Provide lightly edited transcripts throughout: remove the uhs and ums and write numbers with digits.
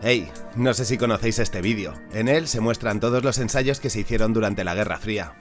Hey, no sé si conocéis este vídeo. En él se muestran todos los ensayos que se hicieron durante la Guerra Fría.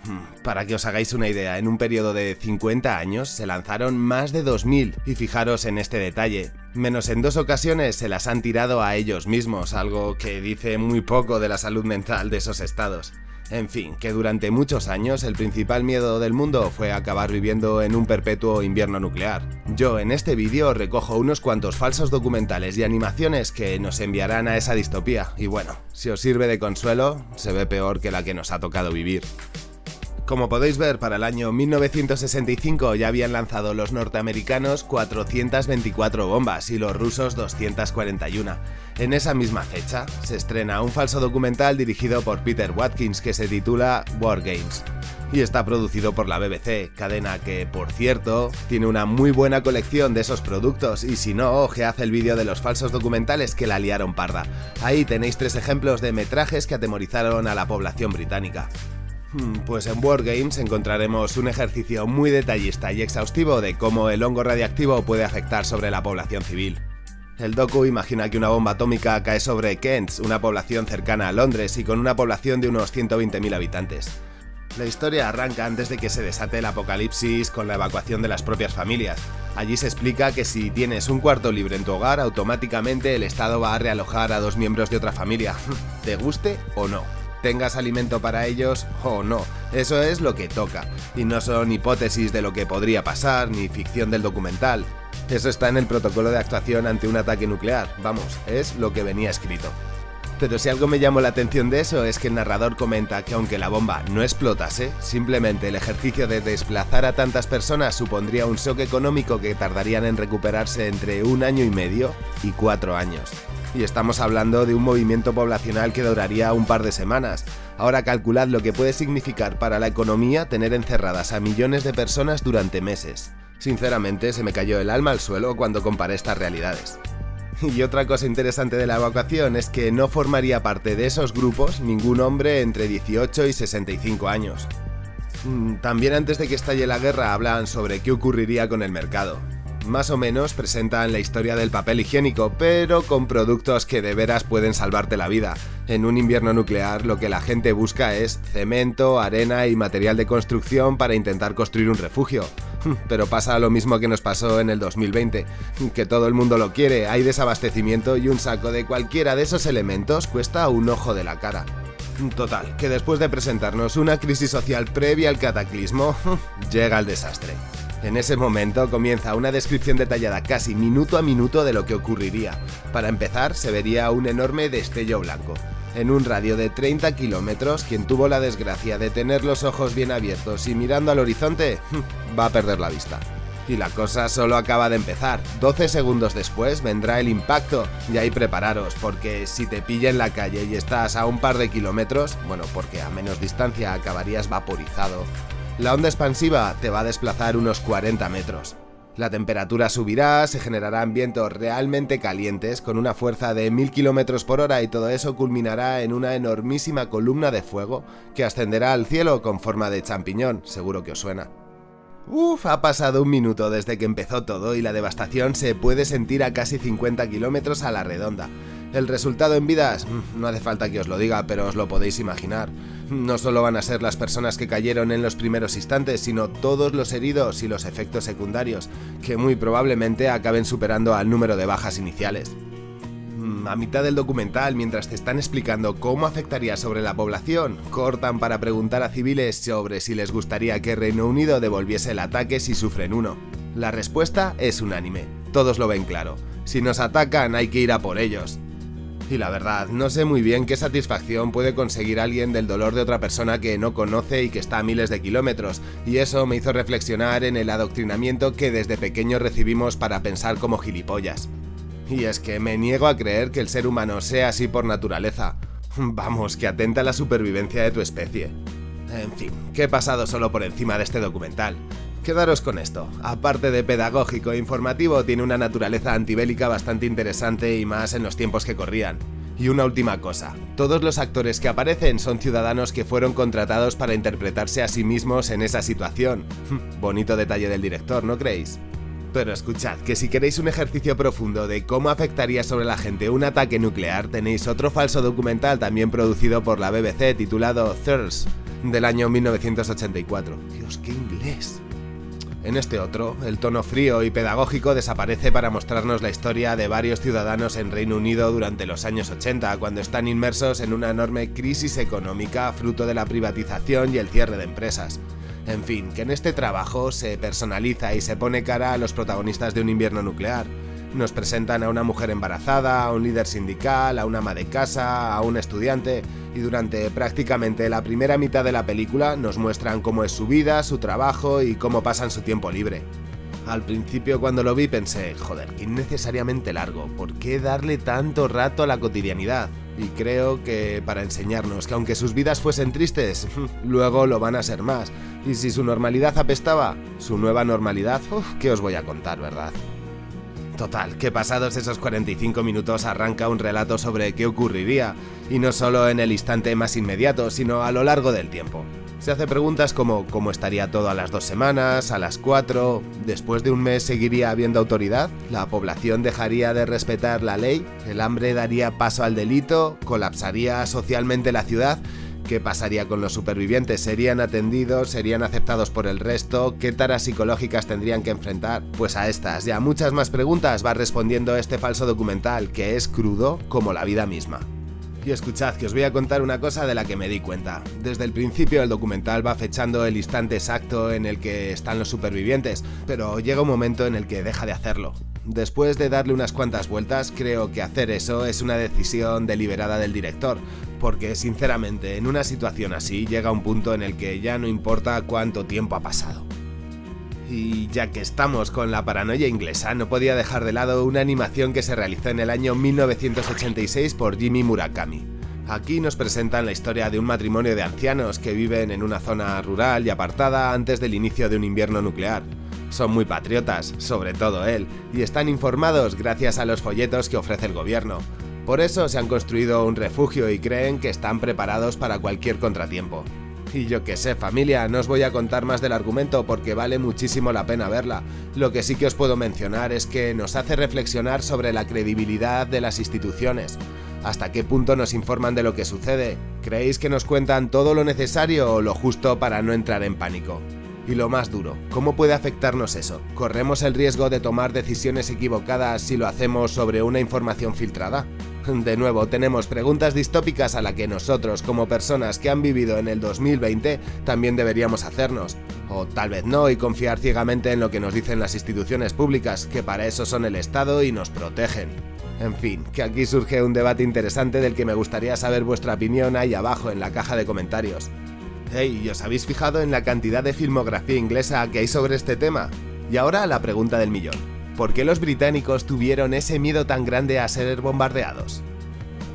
Para que os hagáis una idea, en un periodo de 50 años se lanzaron más de 2000, y fijaros en este detalle. Menos en 2 ocasiones se las han tirado a ellos mismos, algo que dice muy poco de la salud mental de esos estados. En fin, que durante muchos años el principal miedo del mundo fue acabar viviendo en un perpetuo invierno nuclear. Yo en este vídeo recojo unos cuantos falsos documentales y animaciones que nos enviarán a esa distopía, y bueno, si os sirve de consuelo, se ve peor que la que nos ha tocado vivir. Como podéis ver, para el año 1965 ya habían lanzado los norteamericanos 424 bombas y los rusos 241. En esa misma fecha se estrena un falso documental dirigido por Peter Watkins que se titula War Games y está producido por la BBC, cadena que, por cierto, tiene una muy buena colección de esos productos, y si no, ojead el vídeo de los falsos documentales que la liaron parda. Ahí tenéis 3 ejemplos de metrajes que atemorizaron a la población británica. Pues en War Games encontraremos un ejercicio muy detallista y exhaustivo de cómo el hongo radiactivo puede afectar sobre la población civil. El docu imagina que una bomba atómica cae sobre Kent, una población cercana a Londres y con una población de unos 120.000 habitantes. La historia arranca antes de que se desate el apocalipsis con la evacuación de las propias familias. Allí se explica que si tienes un cuarto libre en tu hogar, automáticamente el Estado va a realojar a 2 miembros de otra familia, te guste o no. Tengas alimento para ellos o no, eso es lo que toca, y no son hipótesis de lo que podría pasar ni ficción del documental. Eso está en el protocolo de actuación ante un ataque nuclear, vamos, es lo que venía escrito. Pero si algo me llamó la atención de eso es que el narrador comenta que aunque la bomba no explotase, simplemente el ejercicio de desplazar a tantas personas supondría un shock económico que tardarían en recuperarse entre 1 año y medio y 4 años. Y estamos hablando de un movimiento poblacional que duraría un par de semanas. Ahora calculad lo que puede significar para la economía tener encerradas a millones de personas durante meses. Sinceramente, se me cayó el alma al suelo cuando comparé estas realidades. Y otra cosa interesante de la evacuación es que no formaría parte de esos grupos ningún hombre entre 18 y 65 años. También antes de que estalle la guerra hablan sobre qué ocurriría con el mercado. Más o menos presentan la historia del papel higiénico, pero con productos que de veras pueden salvarte la vida. En un invierno nuclear lo que la gente busca es cemento, arena y material de construcción para intentar construir un refugio. Pero pasa lo mismo que nos pasó en el 2020, que todo el mundo lo quiere, hay desabastecimiento y un saco de cualquiera de esos elementos cuesta un ojo de la cara. Total, que después de presentarnos una crisis social previa al cataclismo, llega el desastre. En ese momento comienza una descripción detallada casi minuto a minuto de lo que ocurriría. Para empezar, se vería un enorme destello blanco. En un radio de 30 kilómetros, quien tuvo la desgracia de tener los ojos bien abiertos y mirando al horizonte, va a perder la vista. Y la cosa solo acaba de empezar. 12 segundos después vendrá el impacto, y ahí prepararos, porque si te pilla en la calle y estás a un par de kilómetros, bueno, porque a menos distancia acabarías vaporizado, la onda expansiva te va a desplazar unos 40 metros. La temperatura subirá, se generarán vientos realmente calientes con una fuerza de 1000 km por hora y todo eso culminará en una enormísima columna de fuego que ascenderá al cielo con forma de champiñón, seguro que os suena. Ha pasado 1 minuto desde que empezó todo y la devastación se puede sentir a casi 50 kilómetros a la redonda. El resultado en vidas, no hace falta que os lo diga, pero os lo podéis imaginar. No solo van a ser las personas que cayeron en los primeros instantes, sino todos los heridos y los efectos secundarios, que muy probablemente acaben superando al número de bajas iniciales. A mitad del documental, mientras te están explicando cómo afectaría sobre la población, cortan para preguntar a civiles sobre si les gustaría que Reino Unido devolviese el ataque si sufren uno. La respuesta es unánime, todos lo ven claro. Si nos atacan hay que ir a por ellos. Y la verdad, no sé muy bien qué satisfacción puede conseguir alguien del dolor de otra persona que no conoce y que está a miles de kilómetros, y eso me hizo reflexionar en el adoctrinamiento que desde pequeños recibimos para pensar como gilipollas. Y es que me niego a creer que el ser humano sea así por naturaleza. Vamos, que atenta a la supervivencia de tu especie. En fin, que he pasado solo por encima de este documental. Quedaros con esto, aparte de pedagógico e informativo, tiene una naturaleza antibélica bastante interesante y más en los tiempos que corrían. Y una última cosa, todos los actores que aparecen son ciudadanos que fueron contratados para interpretarse a sí mismos en esa situación. Bonito detalle del director, ¿no creéis? Pero escuchad, que si queréis un ejercicio profundo de cómo afectaría sobre la gente un ataque nuclear, tenéis otro falso documental también producido por la BBC titulado Thirst, del año 1984. Dios, qué inglés. En este otro, el tono frío y pedagógico desaparece para mostrarnos la historia de varios ciudadanos en Reino Unido durante los años 80, cuando están inmersos en una enorme crisis económica fruto de la privatización y el cierre de empresas. En fin, que en este trabajo se personaliza y se pone cara a los protagonistas de un invierno nuclear. Nos presentan a una mujer embarazada, a un líder sindical, a una ama de casa, a un estudiante, y durante prácticamente la primera mitad de la película nos muestran cómo es su vida, su trabajo y cómo pasan su tiempo libre. Al principio cuando lo vi pensé, joder, que innecesariamente largo, ¿por qué darle tanto rato a la cotidianidad? Y creo que para enseñarnos que aunque sus vidas fuesen tristes, luego lo van a ser más. Y si su normalidad apestaba, su nueva normalidad, ¿qué os voy a contar, verdad? Total, que pasados esos 45 minutos arranca un relato sobre qué ocurriría, y no solo en el instante más inmediato, sino a lo largo del tiempo. Se hace preguntas como ¿cómo estaría todo a las 2 semanas, a las 4? ¿Después de un mes seguiría habiendo autoridad? ¿La población dejaría de respetar la ley? ¿El hambre daría paso al delito? ¿Colapsaría socialmente la ciudad? ¿Qué pasaría con los supervivientes? ¿Serían atendidos? ¿Serían aceptados por el resto? ¿Qué taras psicológicas tendrían que enfrentar? Pues a estas y a muchas más preguntas va respondiendo este falso documental, que es crudo como la vida misma. Y escuchad, que os voy a contar una cosa de la que me di cuenta. Desde el principio el documental va fechando el instante exacto en el que están los supervivientes, pero llega un momento en el que deja de hacerlo. Después de darle unas cuantas vueltas, creo que hacer eso es una decisión deliberada del director, porque sinceramente en una situación así llega un punto en el que ya no importa cuánto tiempo ha pasado. Y ya que estamos con la paranoia inglesa, no podía dejar de lado una animación que se realizó en el año 1986 por Jimmy Murakami. Aquí nos presentan la historia de un matrimonio de ancianos que viven en una zona rural y apartada antes del inicio de un invierno nuclear. Son muy patriotas, sobre todo él, y están informados gracias a los folletos que ofrece el gobierno. Por eso se han construido un refugio y creen que están preparados para cualquier contratiempo. Y yo que sé, familia, no os voy a contar más del argumento porque vale muchísimo la pena verla. Lo que sí que os puedo mencionar es que nos hace reflexionar sobre la credibilidad de las instituciones. ¿Hasta qué punto nos informan de lo que sucede? ¿Creéis que nos cuentan todo lo necesario o lo justo para no entrar en pánico? Y lo más duro, ¿cómo puede afectarnos eso? ¿Corremos el riesgo de tomar decisiones equivocadas si lo hacemos sobre una información filtrada? De nuevo, tenemos preguntas distópicas a las que nosotros, como personas que han vivido en el 2020, también deberíamos hacernos. O tal vez no y confiar ciegamente en lo que nos dicen las instituciones públicas, que para eso son el Estado y nos protegen. En fin, que aquí surge un debate interesante del que me gustaría saber vuestra opinión ahí abajo en la caja de comentarios. Hey, ¿y os habéis fijado en la cantidad de filmografía inglesa que hay sobre este tema? Y ahora la pregunta del millón. ¿Por qué los británicos tuvieron ese miedo tan grande a ser bombardeados?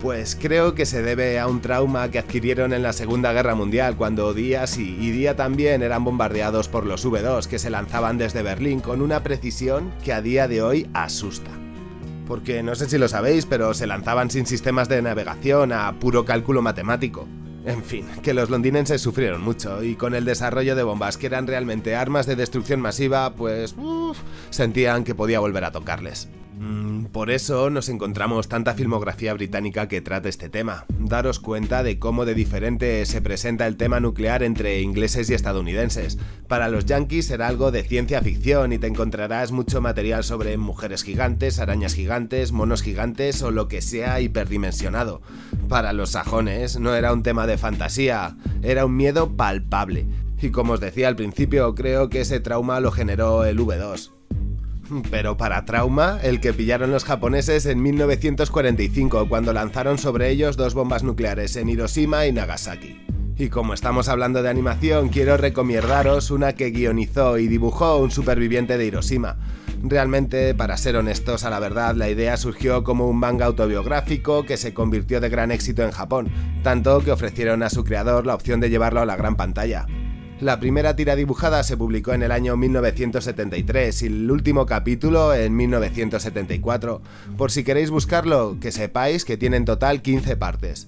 Pues creo que se debe a un trauma que adquirieron en la Segunda Guerra Mundial, cuando día sí y día también eran bombardeados por los V2 que se lanzaban desde Berlín con una precisión que a día de hoy asusta. Porque no sé si lo sabéis, pero se lanzaban sin sistemas de navegación, a puro cálculo matemático. En fin, que los londinenses sufrieron mucho y con el desarrollo de bombas que eran realmente armas de destrucción masiva, pues sentían que podía volver a tocarles. Por eso nos encontramos tanta filmografía británica que trata este tema. Daros cuenta de cómo de diferente se presenta el tema nuclear entre ingleses y estadounidenses. Para los yankees será algo de ciencia ficción y te encontrarás mucho material sobre mujeres gigantes, arañas gigantes, monos gigantes o lo que sea hiperdimensionado. Para los sajones no era un tema de fantasía, era un miedo palpable. Y como os decía al principio, creo que ese trauma lo generó el V2. Pero para trauma, el que pillaron los japoneses en 1945, cuando lanzaron sobre ellos 2 bombas nucleares en Hiroshima y Nagasaki. Y como estamos hablando de animación, quiero recomendaros una que guionizó y dibujó un superviviente de Hiroshima. Realmente, para ser honestos, a la verdad, la idea surgió como un manga autobiográfico que se convirtió de gran éxito en Japón, tanto que ofrecieron a su creador la opción de llevarlo a la gran pantalla. La primera tira dibujada se publicó en el año 1973 y el último capítulo en 1974. Por si queréis buscarlo, que sepáis que tiene en total 15 partes.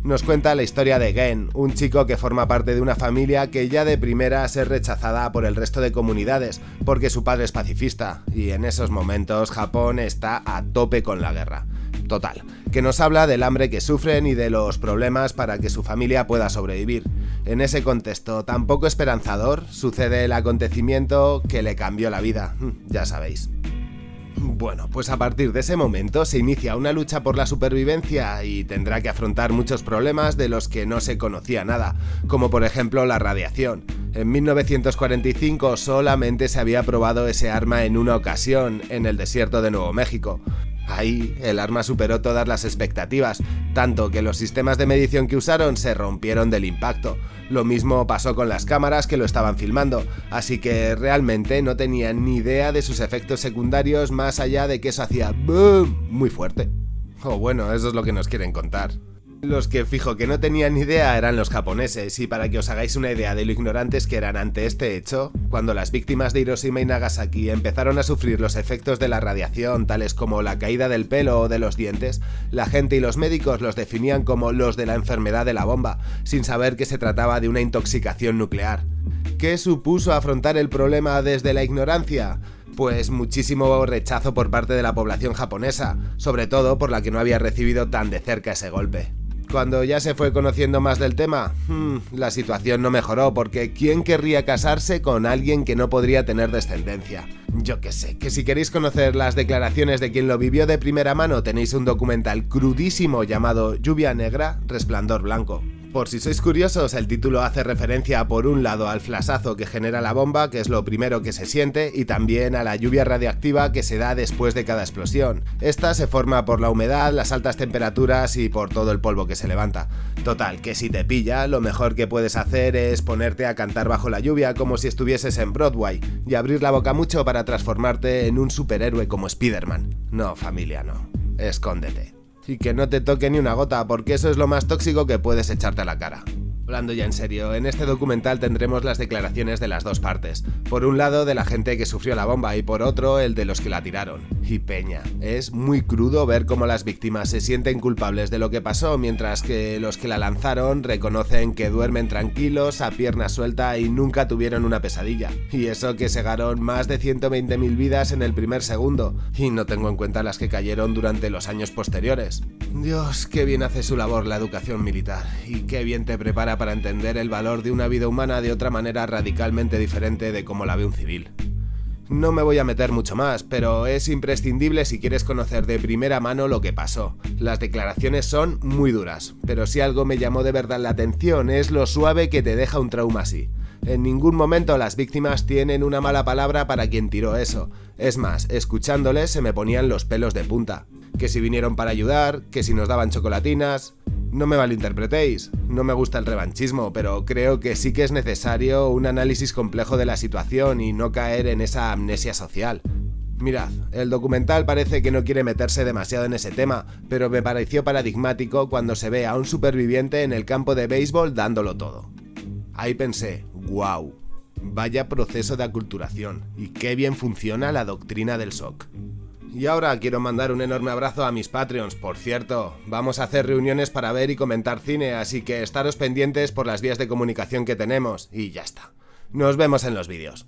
Nos cuenta la historia de Gen, un chico que forma parte de una familia que ya de primera es rechazada por el resto de comunidades porque su padre es pacifista, y en esos momentos Japón está a tope con la guerra. Total, que nos habla del hambre que sufren y de los problemas para que su familia pueda sobrevivir. En ese contexto tan poco esperanzador sucede el acontecimiento que le cambió la vida, ya sabéis. Bueno, pues a partir de ese momento se inicia una lucha por la supervivencia y tendrá que afrontar muchos problemas de los que no se conocía nada, como por ejemplo la radiación. En 1945 solamente se había probado ese arma en una ocasión, en el desierto de Nuevo México. Ahí, el arma superó todas las expectativas, tanto que los sistemas de medición que usaron se rompieron del impacto. Lo mismo pasó con las cámaras que lo estaban filmando, así que realmente no tenían ni idea de sus efectos secundarios más allá de que eso hacía ¡boom! Muy fuerte. O bueno, eso es lo que nos quieren contar. Los que fijo que no tenían ni idea eran los japoneses, y para que os hagáis una idea de lo ignorantes que eran ante este hecho, cuando las víctimas de Hiroshima y Nagasaki empezaron a sufrir los efectos de la radiación, tales como la caída del pelo o de los dientes, la gente y los médicos los definían como los de la enfermedad de la bomba, sin saber que se trataba de una intoxicación nuclear. ¿Qué supuso afrontar el problema desde la ignorancia? Pues muchísimo rechazo por parte de la población japonesa, sobre todo por la que no había recibido tan de cerca ese golpe. Cuando ya se fue conociendo más del tema, la situación no mejoró, porque ¿quién querría casarse con alguien que no podría tener descendencia? Yo qué sé, que si queréis conocer las declaraciones de quien lo vivió de primera mano, tenéis un documental crudísimo llamado Lluvia Negra, Resplandor Blanco. Por si sois curiosos, el título hace referencia por un lado al flashazo que genera la bomba, que es lo primero que se siente, y también a la lluvia radiactiva que se da después de cada explosión. Esta se forma por la humedad, las altas temperaturas y por todo el polvo que se levanta. Total, que si te pilla, lo mejor que puedes hacer es ponerte a cantar bajo la lluvia como si estuvieses en Broadway, y abrir la boca mucho para transformarte en un superhéroe como Spider-Man. No, familia, no. Escóndete. Y que no te toque ni una gota, porque eso es lo más tóxico que puedes echarte a la cara. Hablando ya en serio, en este documental tendremos las declaraciones de las dos partes. Por un lado, de la gente que sufrió la bomba, y por otro, el de los que la tiraron. Y peña, es muy crudo ver cómo las víctimas se sienten culpables de lo que pasó, mientras que los que la lanzaron reconocen que duermen tranquilos, a pierna suelta y nunca tuvieron una pesadilla. Y eso que segaron más de 120.000 vidas en el primer segundo, y no tengo en cuenta las que cayeron durante los años posteriores. Dios, qué bien hace su labor la educación militar, y qué bien te prepara para entender el valor de una vida humana de otra manera radicalmente diferente de como la ve un civil. No me voy a meter mucho más, pero es imprescindible si quieres conocer de primera mano lo que pasó. Las declaraciones son muy duras, pero si algo me llamó de verdad la atención es lo suave que te deja un trauma así. En ningún momento las víctimas tienen una mala palabra para quien tiró eso. Es más, escuchándoles se me ponían los pelos de punta. Que si vinieron para ayudar, que si nos daban chocolatinas... No me malinterpretéis, no me gusta el revanchismo, pero creo que sí que es necesario un análisis complejo de la situación y no caer en esa amnesia social. Mirad, el documental parece que no quiere meterse demasiado en ese tema, pero me pareció paradigmático cuando se ve a un superviviente en el campo de béisbol dándolo todo. Ahí pensé, wow, vaya proceso de aculturación, y qué bien funciona la doctrina del shock. Y ahora quiero mandar un enorme abrazo a mis Patreons. Por cierto, vamos a hacer reuniones para ver y comentar cine, así que estaros pendientes por las vías de comunicación que tenemos, y ya está. Nos vemos en los vídeos.